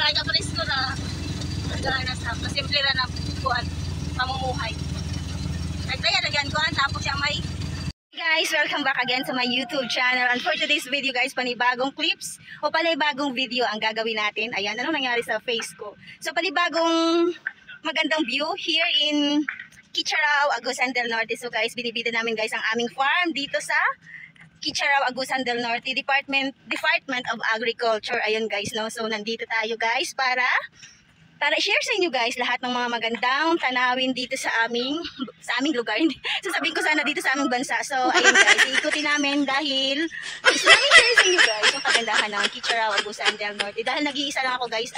Kaya presko na. Nagdala na sa simple na kuan pamumuhay. Nagdaya lagyan kuan tapos siya may guys, welcome back again to my YouTube channel. And for today's video guys, panibagong clips o panibagong video ang gagawin natin. Ayan, anong nangyari sa face ko? So panibagong magandang view here in Kicharao, Agusan del Norte. So guys, binibida namin guys ang aming farm dito sa Kicharao, Agusan del Norte, Department of Agriculture. Ayun guys, no. So nandito tayo guys para share sa inyo guys lahat ng mga magandang tanawin dito sa aming lugar. Sasabihin ko sana dito sa aming bansa. So ayun guys, ikutin namin dahil gusto namin share sa inyo guys yung kagandahan ng Kicharao, Agusan del Norte. Dahil nag-iisa lang ako guys,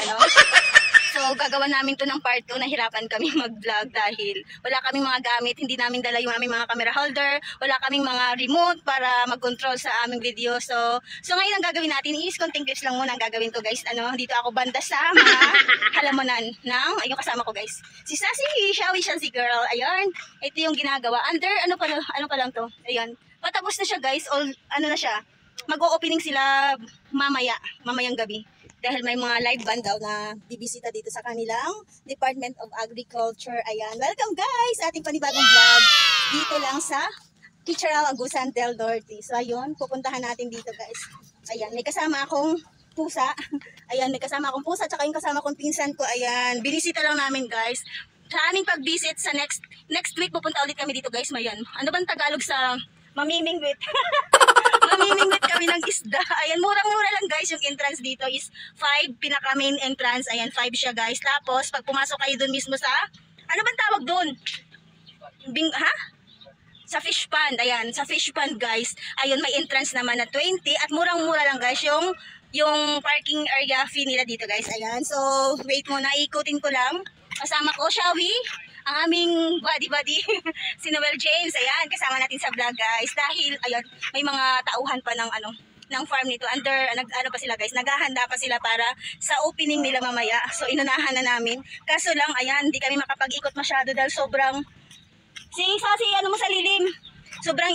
so gagawa namin to ng part 2. Nahirapan kami mag-vlog dahil wala kaming mga gamit, hindi namin dala yung aming mga camera holder, wala kaming mga remote para mag-control sa aming video. So ngayon ang gagawin natin is konting clips lang muna ang gagawin ko guys. Dito ako banda sa mga halamonan ng ayun kasama ko guys. Si Sassy, Shawi girl. Ayun, ito yung ginagawa. Under ano pa lang to. Ayun. Patapos na siya guys. All na siya. Mag-o-opening sila mamayang gabi. Dahil may mga live band daw na bibisita dito sa kanilang Department of Agriculture. Ayan. Welcome guys sa ating panibagong vlog. Dito lang sa Kicharao, Agusan del Norte. So ayun, pupuntahan natin dito guys. Ayan, may kasama akong pusa. Ayan, may kasama akong pusa. Tsaka yung kasama kong pinsan ko. Ayan, binisita lang namin guys. Sa aming pag-visit sa next week, pupunta ulit kami dito guys. Mayan. Ano bang Tagalog sa mamimingwit? Mamimingwit kami ng isda. Ayan, murang-mura lang guys. Yung entrance dito is 5, pinaka main entrance. Ayan, 5 siya guys. Tapos, pag pumasok kayo dun mismo sa, ano bang tawag dun? Sa fish pond. Ayan, sa fish pond guys. Ayun, may entrance naman na 20. At murang-mura lang guys yung parking area fee nila dito guys. Ayan, so wait muna, ikutin ko lang. Kasama ko, Shawi, ang aming buddy si Noel James. Ayan, kasama natin sa vlog guys. Dahil, ayun, may mga tauhan pa ng farm nito. Ano pa sila guys, naghahanda pa sila para sa opening nila mamaya. So inunahan na namin. Kaso lang, ayan, hindi kami makapag-ikot masyado dahil sobrang, ano mo sa lilim? Sobrang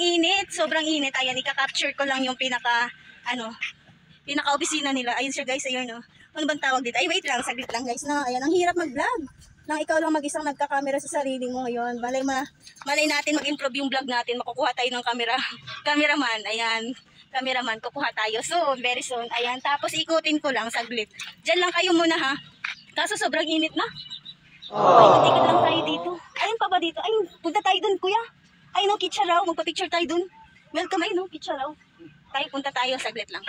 init. Ayan, ika-capture ko lang yung pinaka-opisina nila. Ayun siya guys, ayun no. Ano bang tawag dito? Ay, wait lang, saglit lang guys na. Ayan, ang hirap mag-vlog. Nang ikaw lang mag-isang nagka-camera sa sarili mo ngayon. Malay natin mag-improve yung vlog natin. Makukuha tayo ng cameraman. Ayan, cameraman, kukuha tayo soon, very soon. Ayan, tapos ikutin ko lang, saglit. Diyan lang kayo muna ha. Kaso sobrang init na. Ay, matikad lang tayo dito. Ayun pa ba dito? Ay, punta tayo dun kuya. Ay no, Kicharao, magpa-picture tayo dun. Welcome ay no, Kicharao. Punta tayo, saglit lang.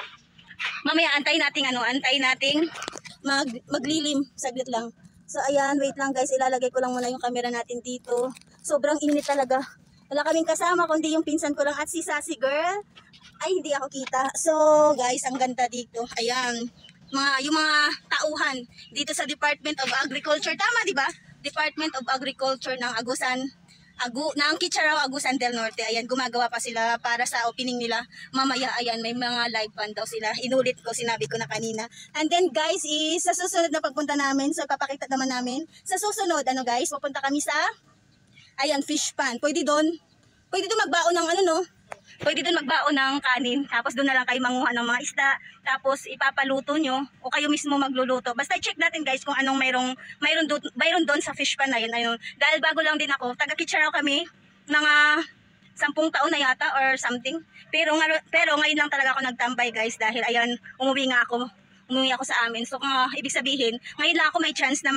Mamaya antayin nating maglilim, saglit lang. So ayan, wait lang guys, ilalagay ko lang muna yung camera natin dito. Sobrang init talaga. Wala kaming kasama kundi yung pinsan ko lang at si Sassy girl. Ay, hindi ako kita. So guys, ang ganda dito. Ayan, yung mga tauhan dito sa Department of Agriculture. Tama, di ba? Department of Agriculture ng ng Kicharao, Agusan del Norte. Ayan, gumagawa pa sila para sa opening nila mamaya. Ayan, may mga live band daw sila. Inulit ko, sinabi ko na kanina. And then guys, sa susunod na pagpunta namin, so papakita naman namin. Sa susunod, guys, pupunta kami sa, ayan, fish pond. Pwede doon magbaon ng Pwede doon magbaon ng kanin. Tapos doon na lang kayo manguha ng mga isda. Tapos ipapaluto nyo o kayo mismo magluluto. Basta check natin guys kung anong mayroon doon sa fish pan na yun. Ayun. Dahil bago lang din ako, taga Kicharao kami, mga 10 taon na yata or something. Pero ngayon lang talaga ako nagtambay guys dahil ayan, umuwi ako sa amin. So ibig sabihin, ngayon lang ako may chance na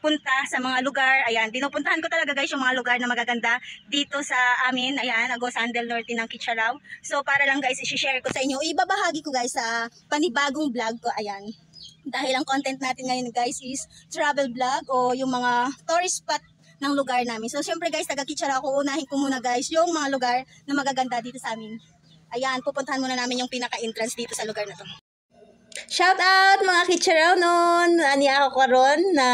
punta sa mga lugar. Ayan, pinupuntahan ko talaga guys yung mga lugar na magaganda dito sa amin. Ayan, Agusan del Norte ng Kicharao. So para lang guys, i-share ko sa inyo. Ibabahagi ko guys sa panibagong vlog ko. Ayan. Dahil ang content natin ngayon guys is travel vlog o yung mga tourist spot ng lugar namin. So syempre guys, taga Kicharao ko, unahin ko muna guys yung mga lugar na magaganda dito sa amin. Ayan, pupuntahan muna namin yung pinaka-entrance dito sa lugar na to. Shout out mga Kicharao nun. Ani ako karon na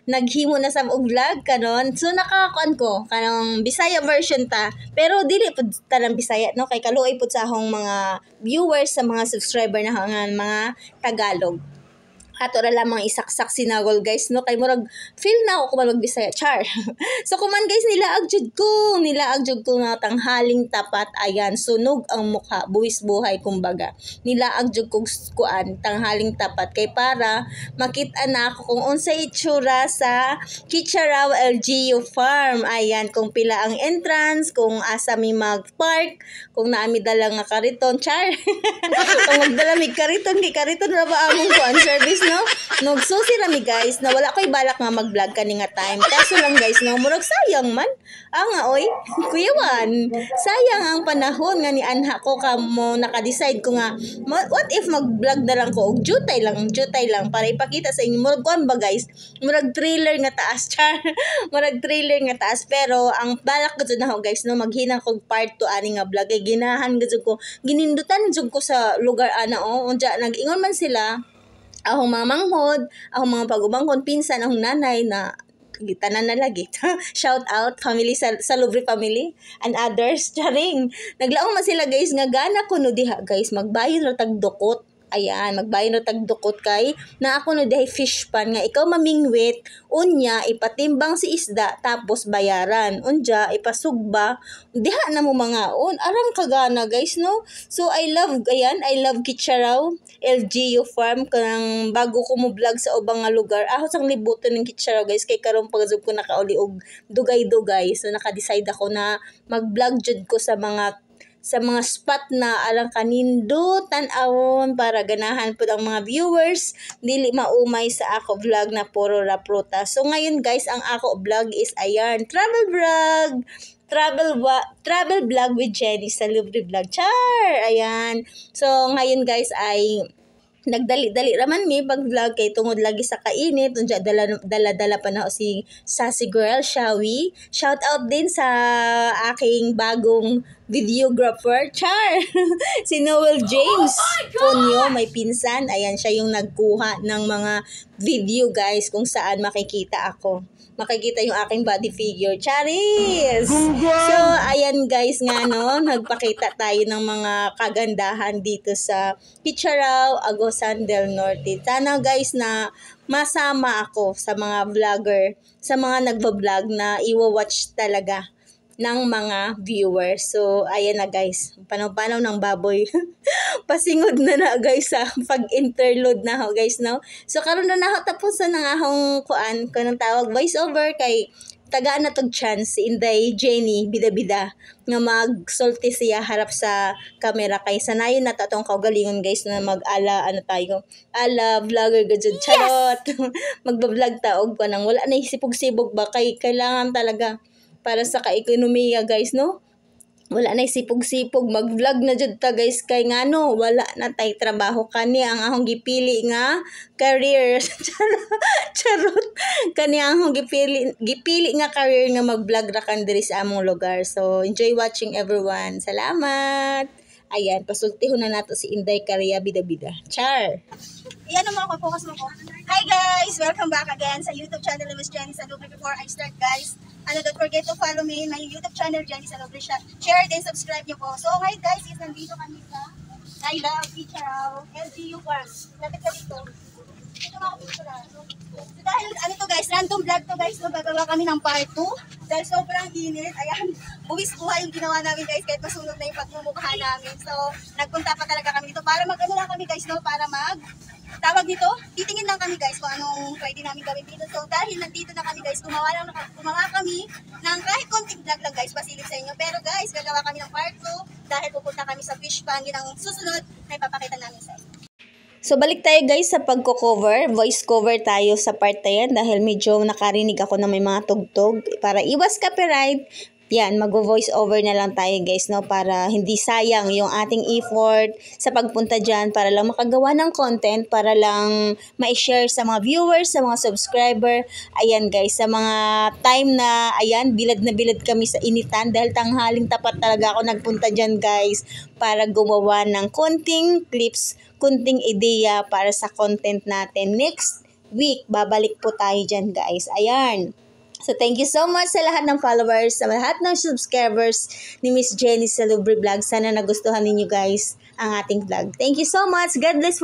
naghimo na sa vlog karon. So nakakuan ko kanang Bisaya version ta. Pero dili pud tanang Bisaya no kay kaluoy pud sa akong mga viewers sa mga subscriber na hangan mga Tagalog. ato ra lamang isaksak sinagol guys no kay murag feel na ako kuman magbisaya char. So kuman guys nilaag jud ko na tanghaling tapat ayan sunog ang mukha buwis buhay kumbaga. Nilaag jud ko kuan tanghaling tapat kay para makita na ako kung unsay itsura sa Kitcharaw LGU Farm. Ayan kung pila ang entrance, kung asa mi mag-park, kung naami dala nga kariton char. Kung magdala mi kariton ra ba among kuan service no? Nagsusi rami guys na wala ko'y balak nga mag-vlog kani nga time. Kaso lang guys no, murag sayang man. Nga oy, kuyawan. Sayang ang panahon nga ni anha ko kamo naka-decide ko nga what if mag-vlog na lang ko og jutay lang para ipakita sa inyo. Murag kuan ba guys? Murag trailer nga taas char. Murag trailer nga taas pero ang balak ko jud na ho guys no maghinang kog part 2 ani nga vlog kay ginahan gud ko. Ginindutan jud ko sa lugar ana unja nag-ingon man sila ahong mga manghod, ahong mga pagubangkon, pinsan, ahong nanay na tanan na lagi. Shout out family sa Lubre family and others. Charing. Naglaong man sila guys nga gana kuno diha guys magbayon ra tag dukot. Ayan, magbayon ra tag dukot kay na ako no dihay fish pan nga ikaw mamingwit unya ipatimbang si isda tapos bayaran. Unja ipasugba diha na mo mga aram kagana guys no. So I love Kitcharaw LGU Farm kanang bago ko mo vlog sa ubang nga lugar. Ako sang libuton ng Kitcharaw guys kay karon pagazub ko nakauli og dugay-dugay. So naka-decide ako na mag-vlog jud ko sa mga spot na alang kanindo tan-awon para ganahan pud ang mga viewers dili maumay sa ako vlog na puro ra prutas. So ngayon guys ang ako vlog is ayan travel vlog with Jenny sa Lubre Vlog char. Ayan. So ngayon guys ay nagdali-dali raman mi pag-vlog kay tungod lagi sa kainit unja dala pa na si Sassy Girl Shawi. Shout out din sa aking bagong videographer char. Si Noel James Ponyo, may pinsan. Ayan siya yung nagkuha ng mga video guys kung saan makikita yung aking body figure. Charis! So, ayan guys nga no, nagpakita tayo ng mga kagandahan dito sa Kitcharaw, Agusan del Norte. Sana guys na masama ako sa mga vlogger, sa mga nagbablog na iwa-watch talaga ng mga viewers. So, ayan na guys. Panaw-panaw ng baboy. Pasingod na guys sa pag-interlude na ho guys no. So, karon na ho tapos na akong kanang tawag voice over kay tagaan na tog chance si Inday Jenny bida-bida nga magsulti siya harap sa camera kay sanayon na tatong kaugalingon guys na mag-ala ala vlogger gajud charot. Magba-vlog ta og kanang wala na sipog-sibog ba kay kailangan talaga para sa ka-ekonomiya guys no. Wala na sipog-sipog mag-vlog na jud ta guys kay ngano wala na tay trabaho kani ang akong gipili nga career. Charot. Kani ang akong gipili nga career nga mag-vlog ra kan diri sa among lugar. So enjoy watching everyone. Salamat. Ayan, pasultihon na nato si Inday Caria bida-bida. Char. Iyan mo ako, focus mo ko. Hi guys! Welcome back again sa YouTube channel ni Miss Jenny Salubre. Before I start guys, don't forget to follow me in my YouTube channel, Jenny Salubre. Share and subscribe nyo po. So ngayon guys, nandito kami sa I Love Kitcharaw LGU Farm. Lapit ka dito. Dito mga picture. So dahil guys, random vlog to guys. So gagawa kami ng part 2. Dahil sobrang init. Ayan, buwis buhay yung ginawa namin guys kahit masunog na yung pagmumukha namin. So nagpunta pa talaga kami dito para mag-ano lang kami guys no, para tawag dito, titingin lang kami guys kung anong pwede namin gawin dito. So dahil nandito na kami guys, gumawa kami ng kahit konting vlog lang guys, pasilip sa inyo. Pero guys, gagawa kami ng part 2 dahil pupunta kami sa fish pan. Yun ang susunod na ipapakita namin sa inyo. So balik tayo guys sa pagko-cover, voice cover tayo sa part na yan dahil medyo nakarinig ako na may mga tugtog para iwas copyright. Yan, mag-voice over na lang tayo guys no para hindi sayang yung ating effort sa pagpunta dyan para lang makagawa ng content, para lang ma-share sa mga viewers, sa mga subscriber. Ayan guys, sa mga time na ayan, bilad na bilad kami sa initan dahil tanghaling tapat talaga ako nagpunta dyan guys para gumawa ng konting clips, konting ideya para sa content natin. Next week, babalik po tayo dyan guys. Ayan. So, thank you so much sa lahat ng followers, sa lahat ng subscribers ni Miss Jenny Salubre Vlog. Sana nagustuhan ninyo guys ang ating vlog. Thank you so much. God bless.